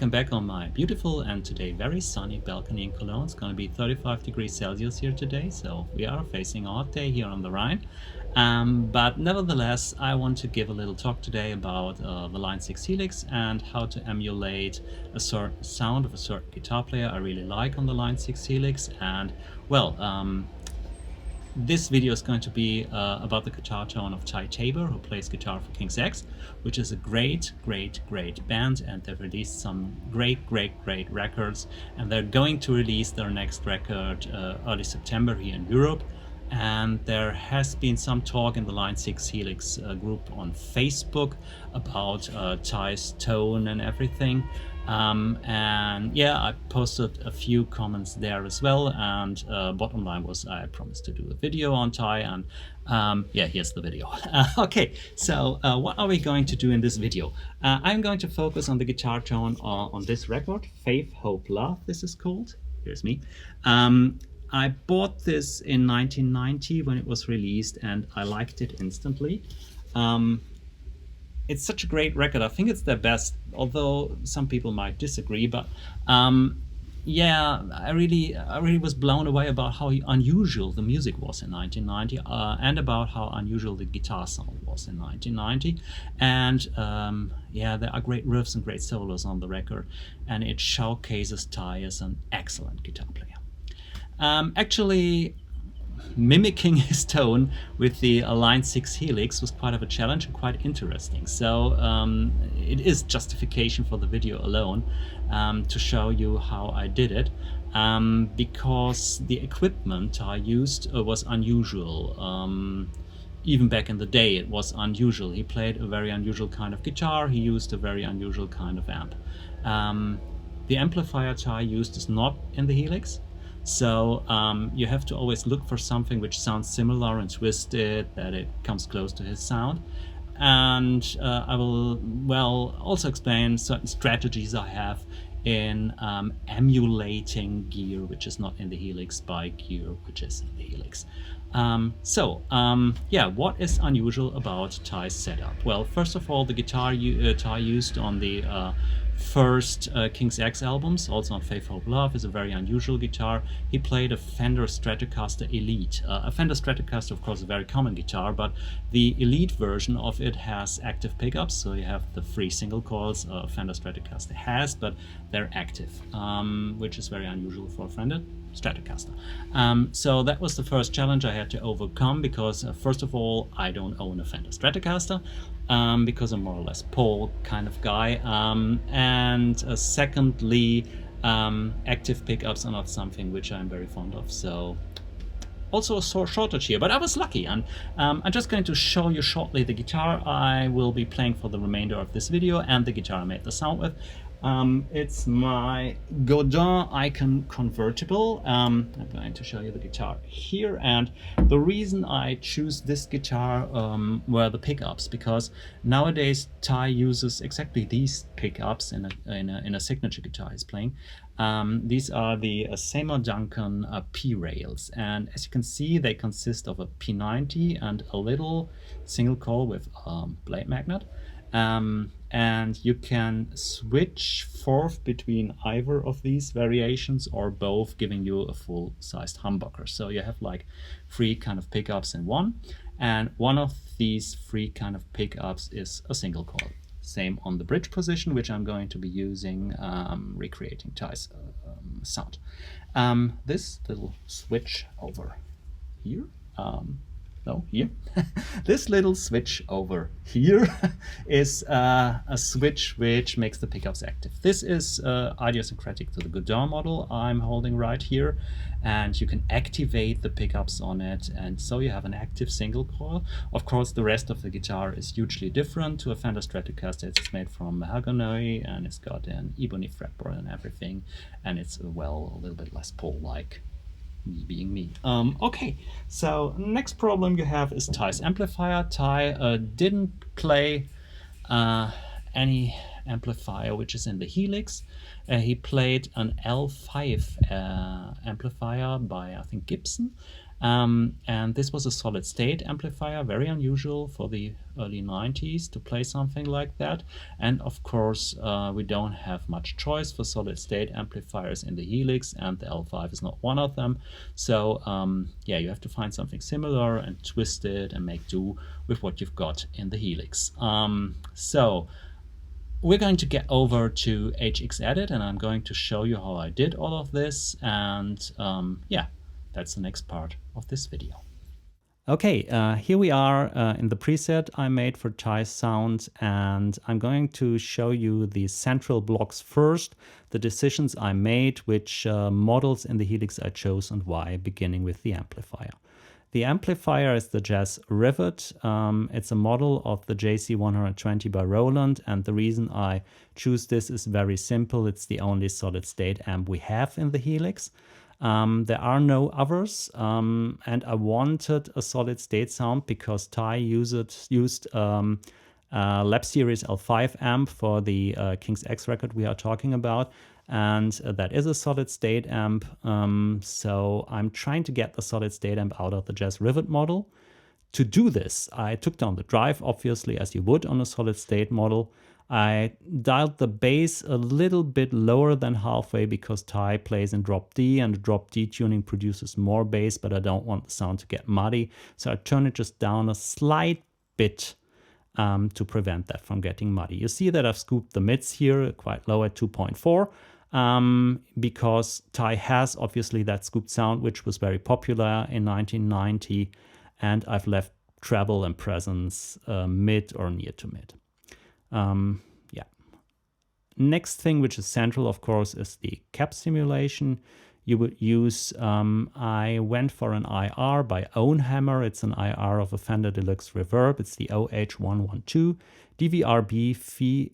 welcome back on my beautiful and today very sunny balcony in Cologne. It's going to be 35 degrees Celsius here today, so we are facing a hot day here on the Rhine. But nevertheless, I want to give a little talk today about the Line6 Helix and how to emulate a certain sound of a certain guitar player I really like on the Line6 Helix. And well, this video is going to be about the guitar tone of Ty Tabor, who plays guitar for King's X, which is a great band, and they've released some great records, and they're going to release their next record early September here in Europe. And there has been some talk in the Line6 Helix group on Facebook about Ty's tone and everything. And yeah, I posted a few comments there as well, and bottom line was I promised to do a video on Ty, and yeah, here's the video. Okay, so what are we going to do in this video? I'm going to focus on the guitar tone on this record, Faith, Hope, Love, this is called. Here's me. I bought this in 1990 when it was released, and I liked it instantly. It's such a great record. I think it's their best, although some people might disagree. But yeah, I really was blown away about how unusual the music was in 1990, and about how unusual the guitar sound was in 1990. And yeah, there are great riffs and great solos on the record, and it showcases Ty as an excellent guitar player. Actually, mimicking his tone with the Line6 Helix was quite of a challenge and quite interesting. So it is justification for the video alone to show you how I did it, because the equipment I used was unusual. Even back in the day, it was unusual. He played a very unusual kind of guitar. He used a very unusual kind of amp. The amplifier Ty used is not in the Helix. So you have to always look for something which sounds similar and twist it, that it comes close to his sound. And I will, well, also explain certain strategies I have in emulating gear which is not in the Helix by gear which is in the Helix. Yeah, what is unusual about Ty's setup? Well, first of all, the guitar Ty used on the first King's X albums, also on Faith, Hope, Love, is a very unusual guitar. He played a Fender Stratocaster Elite. A Fender Stratocaster, of course, is a very common guitar, but the Elite version of it has active pickups, so you have the free single coils Fender Stratocaster has, but they're active, which is very unusual for a Fender Stratocaster. So that was the first challenge I had to overcome, because first of all, I don't own a Fender Stratocaster, because I'm more or less Paul kind of guy, and secondly, active pickups are not something which I'm very fond of, so also a shortage here, but I was lucky. And I'm just going to show you shortly the guitar I will be playing for the remainder of this video, and the guitar I made the sound with. It's my Godin Icon convertible. I'm going to show you the guitar here, and the reason I choose this guitar were the pickups, because nowadays Ty uses exactly these pickups in a signature guitar he's playing. These are the Seymour Duncan P rails, and as you can see, they consist of a P90 and a little single coil with blade magnet. And you can switch forth between either of these variations or both, giving you a full-sized humbucker. So you have like three kind of pickups in one, and one of these three kind of pickups is a single coil. Same on the bridge position, which I'm going to be using, recreating Ty's sound. This little switch over here, no, here. This little switch over here is a switch which makes the pickups active. This is idiosyncratic to the Godin model I'm holding right here, and you can activate the pickups on it, and so you have an active single coil. Of course, the rest of the guitar is hugely different to a Fender Stratocaster. It's made from mahogany, and it's got an ebony fretboard and everything, and it's, well, a little bit less Paul-like. Me being me. Okay, so next problem you have is Ty's amplifier. Ty didn't play any amplifier which is in the Helix. He played an L5 amplifier by, I think, Gibson. And this was a solid state amplifier, very unusual for the early 90s to play something like that. And of course, we don't have much choice for solid state amplifiers in the Helix, and the L5 is not one of them. So yeah, you have to find something similar and twist it and make do with what you've got in the Helix. So we're going to get over to HXEdit, and I'm going to show you how I did all of this. And yeah, that's the next part of this video. Okay, here we are in the preset I made for Ty's sound, and I'm going to show you the central blocks first, the decisions I made, which models in the Helix I chose and why, beginning with the amplifier. The amplifier is the Jazz Rivet. It's a model of the JC120 by Roland, and the reason I choose this is very simple. It's the only solid state amp we have in the Helix. There are no others, and I wanted a solid state sound because Ty used Lab Series L5 amp for the King's X record we are talking about, and that is a solid state amp. So I'm trying to get the solid state amp out of the Jazz Rivet model. To do this, I took down the drive, obviously, as you would on a solid state model. I dialed the bass a little bit lower than halfway because Ty plays in drop D, and the drop D tuning produces more bass, but I don't want the sound to get muddy. So I turn it just down a slight bit to prevent that from getting muddy. You see that I've scooped the mids here quite low at 2.4 because Ty has obviously that scooped sound, which was very popular in 1990, and I've left treble and presence mid or near to mid. Yeah. Next thing, which is central, of course, is the cap simulation. You would use, I went for an IR by Ownhammer. It's an IR of a Fender Deluxe Reverb. It's the OH112 DVRB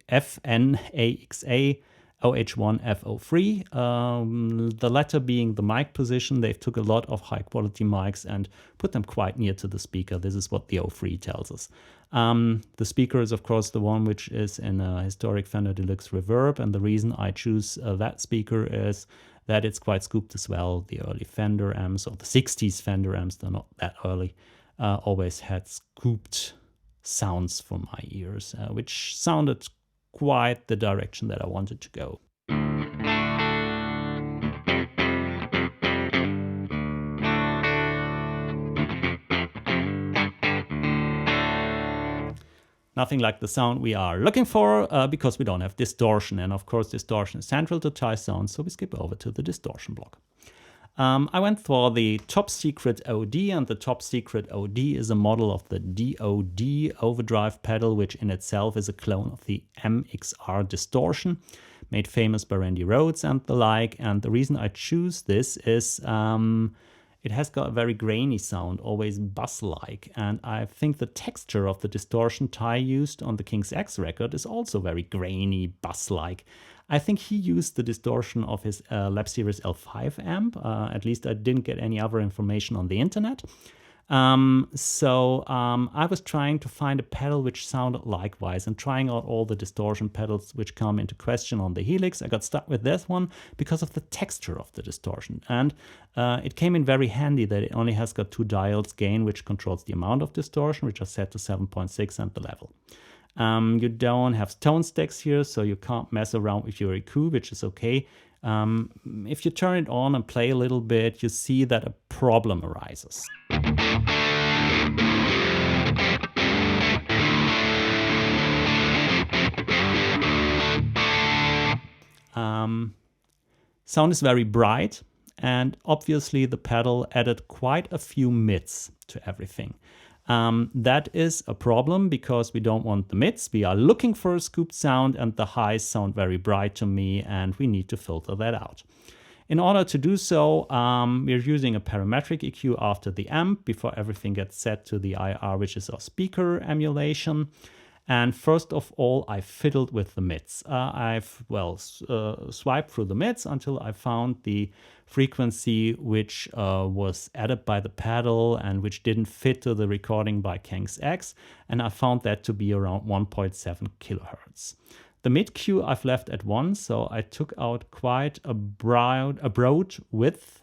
FNAXA OH1FO3. The latter being the mic position. They've took a lot of high quality mics and put them quite near to the speaker. This is what the O3 tells us. The speaker is, of course, the one which is in a historic Fender Deluxe Reverb, and the reason I choose that speaker is that it's quite scooped as well. The early Fender amps, or the 60s Fender amps, they're not that early, always had scooped sounds for my ears, which sounded quite the direction that I wanted to go. Nothing like the sound we are looking for because we don't have distortion. And of course, distortion is central to Ty's sound, so we skip over to the distortion block. I went for the Top Secret OD, and the Top Secret OD is a model of the DOD overdrive pedal, which in itself is a clone of the MXR distortion, made famous by Randy Rhoads and the like. And the reason I choose this is it has got a very grainy sound, always bass-like, and I think the texture of the distortion Ty used on the King's X record is also very grainy, bass-like. I think he used the distortion of his Lab Series L5 amp. At least I didn't get any other information on the internet. So I was trying to find a pedal which sounded likewise and trying out all the distortion pedals which come into question on the Helix. I got stuck with this one because of the texture of the distortion. And it came in very handy that it only has got 2 dials, gain, which controls the amount of distortion, which are set to 7.6, and the level. You don't have tone stacks here, so you can't mess around with your EQ, which is okay. If you turn it on and play a little bit, you see that a problem arises. Sound is very bright, and obviously the pedal added quite a few mids to everything. That is a problem because we don't want the mids. We are looking for a scooped sound, and the highs sound very bright to me, and we need to filter that out. In order to do so, we're using a parametric EQ after the amp before everything gets set to the IR, which is our speaker emulation. And first of all, I fiddled with the mids. I've swiped through the mids until I found the frequency which was added by the pedal and which didn't fit to the recording by King's X, and I found that to be around 1.7 kilohertz. The mid Q I've left at 1, so I took out quite a broad width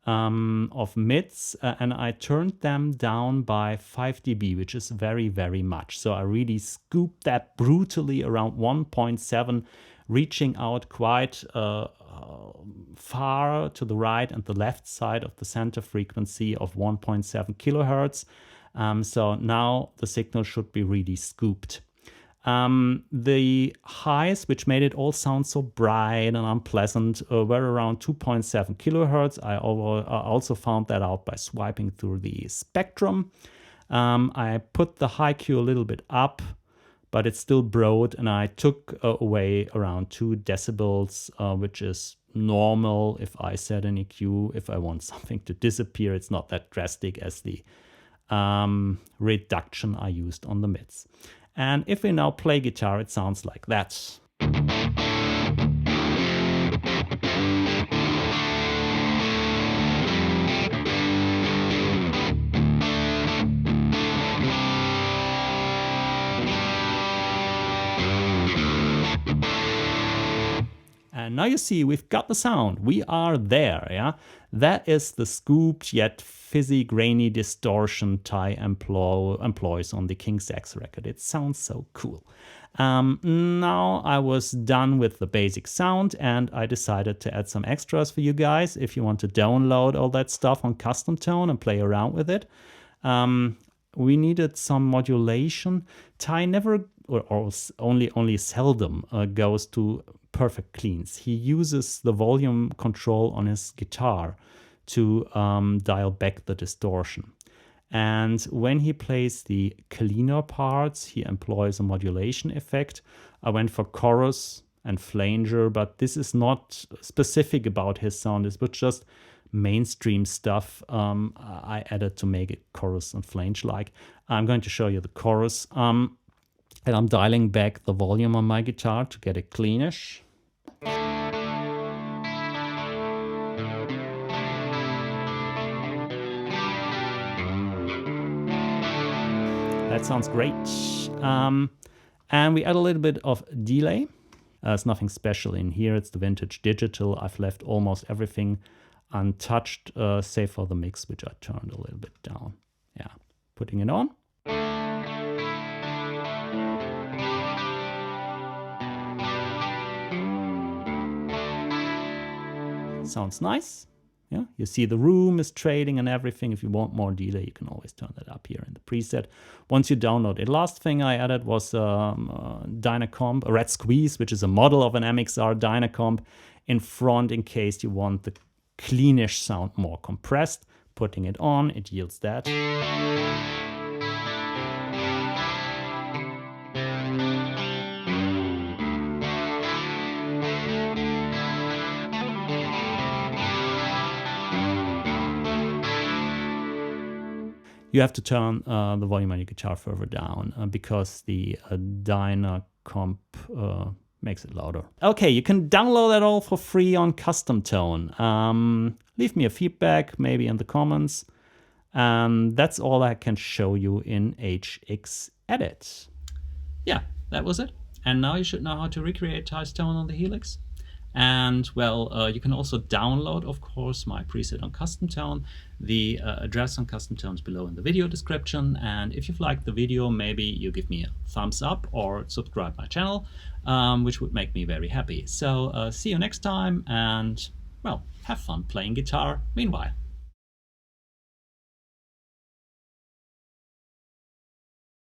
of mids, and I turned them down by 5 dB, which is very, very much. So I really scooped that brutally around 1.7, reaching out quite far to the right and the left side of the center frequency of 1.7 kilohertz. So now the signal should be really scooped. The highs, which made it all sound so bright and unpleasant, were around 2.7 kilohertz. I also found that out by swiping through the spectrum. I put the high Q a little bit up, but it's still broad, and I took away around 2 decibels, which is normal if I set an EQ. If I want something to disappear, it's not that drastic as the reduction I used on the mids. And if we now play guitar, it sounds like that. And now you see we've got the sound. We are there, yeah? That is the scooped yet fizzy, grainy distortion Ty employs on the King's X record. It sounds so cool. Now I was done with the basic sound, and I decided to add some extras for you guys. If you want to download all that stuff on Custom Tone and play around with it. We needed some modulation. Ty never, or only seldom, goes to perfect cleans. He uses the volume control on his guitar to dial back the distortion. And when he plays the cleaner parts, he employs a modulation effect. I went for chorus and flanger, but this is not specific about his sound. It was just mainstream stuff I added to make it chorus and flange-like. I'm going to show you the chorus. And I'm dialing back the volume on my guitar to get it cleanish. That sounds great. And we add a little bit of delay. There's nothing special in here. It's the vintage digital. I've left almost everything untouched, save for the mix, which I turned a little bit down. Yeah, putting it on. Sounds nice. Yeah, you see the room is trading and everything. If you want more delay, you can always turn that up here in the preset once you download it. Last thing I added was Dynacomp, a red squeeze, which is a model of an MXR Dynacomp in front in case you want the cleanish sound more compressed. Putting it on, it yields that. You have to turn the volume on your guitar further down because the Dynacomp makes it louder. Okay, you can download that all for free on Custom Tone. Leave me a feedback, maybe in the comments. That's all I can show you in HX Edit. Yeah, that was it. And now you should know how to recreate Ty's tone on the Helix. And well, you can also download, of course, my preset on Custom Tone. The address on Custom Tone is below in the video description. And if you've liked the video, maybe you give me a thumbs up or subscribe my channel, which would make me very happy. So see you next time, and well, have fun playing guitar meanwhile.